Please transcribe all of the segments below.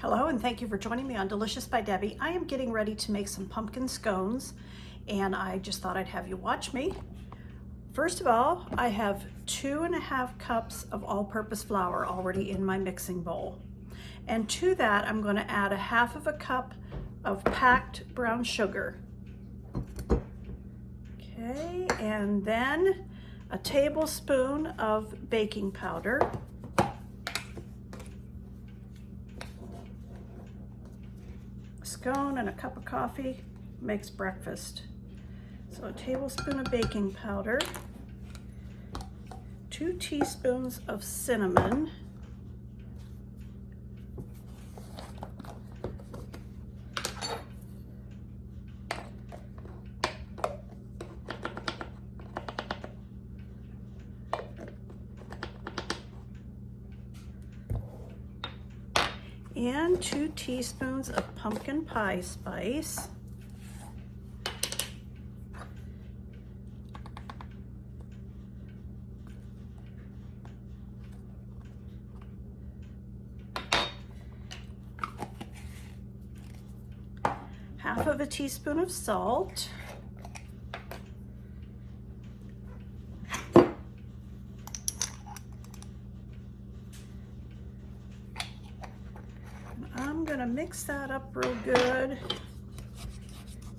Hello and thank you for joining me on Delicious by Debbie. I am getting ready to make some pumpkin scones and I just thought I'd have you watch me. First of all, I have 2.5 cups of all-purpose flour already in my mixing bowl. And to that, I'm going to add 1/2 cup of packed brown sugar. Okay, and then a tablespoon of baking powder. Scone and a cup of coffee makes breakfast. So a tablespoon of baking powder, 2 teaspoons of cinnamon, and 2 teaspoons of pumpkin pie spice. Half of a teaspoon of salt. I'm gonna mix that up real good.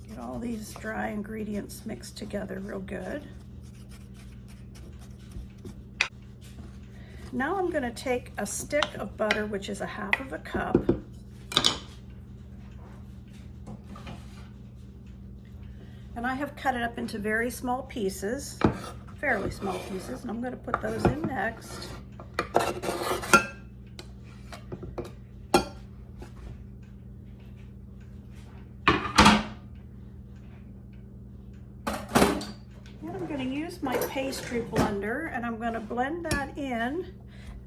Get all these dry ingredients mixed together real good. Now I'm gonna take a stick of butter, which is 1/2 cup. And I have cut it up into very small pieces, fairly small pieces, and I'm gonna put those in next. I'm going to use my pastry blender and I'm going to blend that in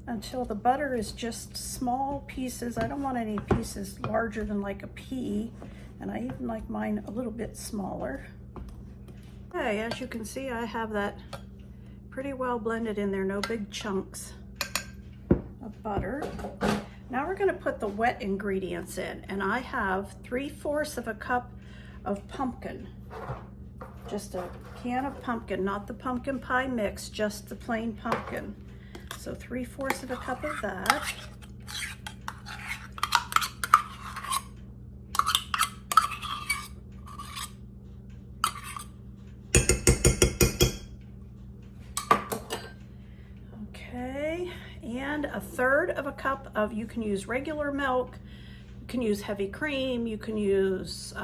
until the butter is just small pieces. I don't want any pieces larger than like a pea, and I even like mine a little bit smaller. Okay, as you can see, I have that pretty well blended in there, no big chunks of butter. Now we're going to put the wet ingredients in, and I have 3/4 cup of pumpkin. Just a can of pumpkin, not the pumpkin pie mix, just the plain pumpkin. So 3/4 cup of that. Okay, and 1/3 cup of, you can use regular milk, you can use heavy cream, you can use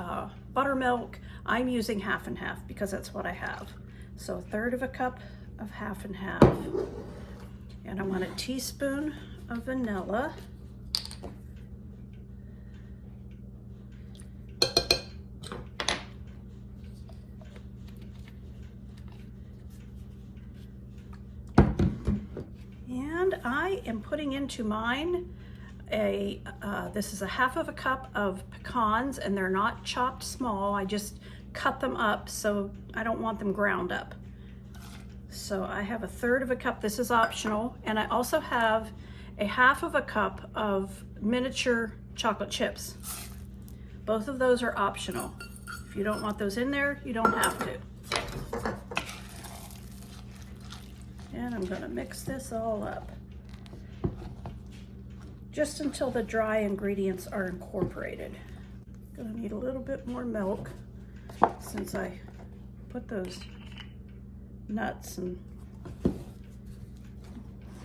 buttermilk. I'm using 1/2 and 1/2 because that's what I have. So 1/3 cup of 1/2 and 1/2. And I want a teaspoon of vanilla. And I am putting into mine this is 1/2 cup of pecans, and they're not chopped small. I just cut them up, so I don't want them ground up. So I have 1/3 cup, this is optional, and I also have 1/2 cup of miniature chocolate chips. Both of those are optional. If you don't want those in there, you don't have to. And I'm gonna mix this all up, just until the dry ingredients are incorporated. Gonna need a little bit more milk since I put those nuts and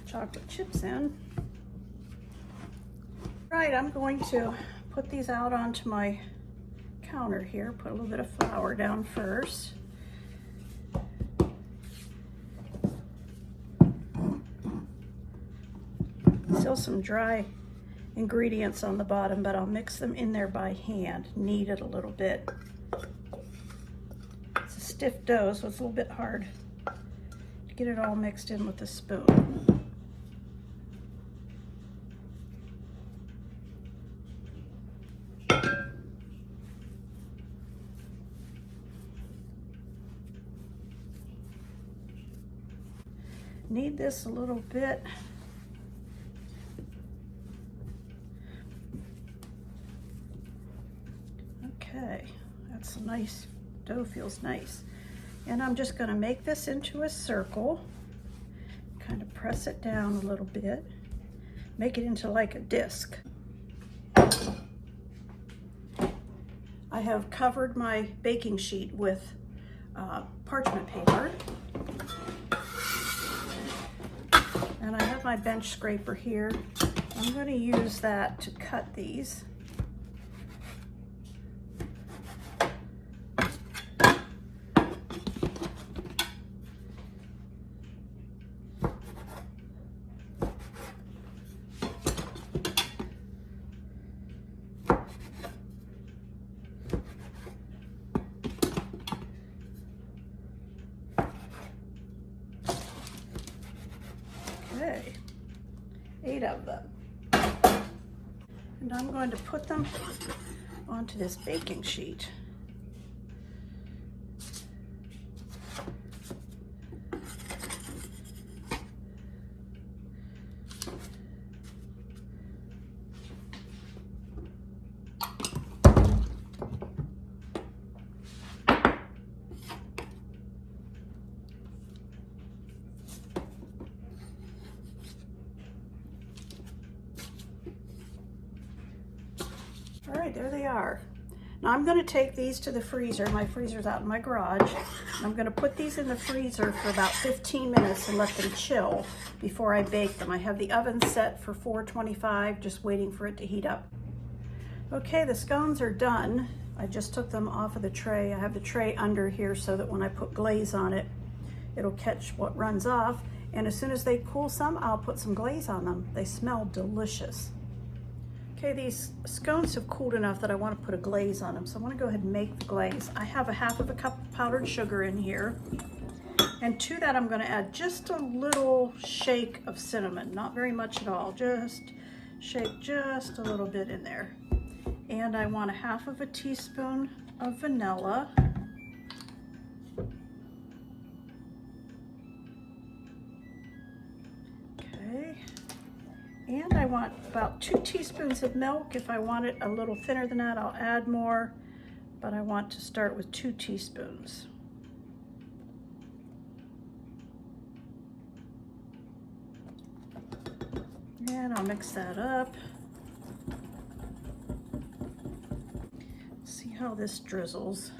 chocolate chips in. Right, I'm going to put these out onto my counter here. Put a little bit of flour down first. Still some dry ingredients on the bottom, but I'll mix them in there by hand, knead it a little bit. It's a stiff dough, so it's a little bit hard to get it all mixed in with a spoon. Knead this a little bit. Okay, that's nice. Dough feels nice. And I'm just going to make this into a circle. Kind of press it down a little bit. Make it into like a disc. I have covered my baking sheet with parchment paper. And I have my bench scraper here. I'm going to use that to cut these. Okay, 8 of them. And I'm going to put them onto this baking sheet. All right, there they are. Now I'm going to take these to the freezer. My freezer's out in my garage. I'm going to put these in the freezer for about 15 minutes and let them chill before I bake them. I have the oven set for 425, just waiting for it to heat up. Okay, the scones are done. I just took them off of the tray. I have the tray under here so that when I put glaze on it, it'll catch what runs off. And as soon as they cool some, I'll put some glaze on them. They smell delicious. Okay, these scones have cooled enough that I want to put a glaze on them. So I want to go ahead and make the glaze. I have a half of a cup of powdered sugar in here. And to that, I'm going to add just a little shake of cinnamon. Not very much at all. Just shake just a little bit in there. And I want a half of a teaspoon of vanilla. Okay. And I want about 2 teaspoons of milk. If I want it a little thinner than that, I'll add more, but I want to start with 2 teaspoons. And I'll mix that up. See how this drizzles.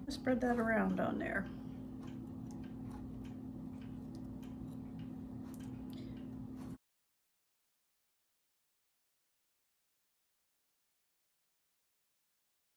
Spread that around on there.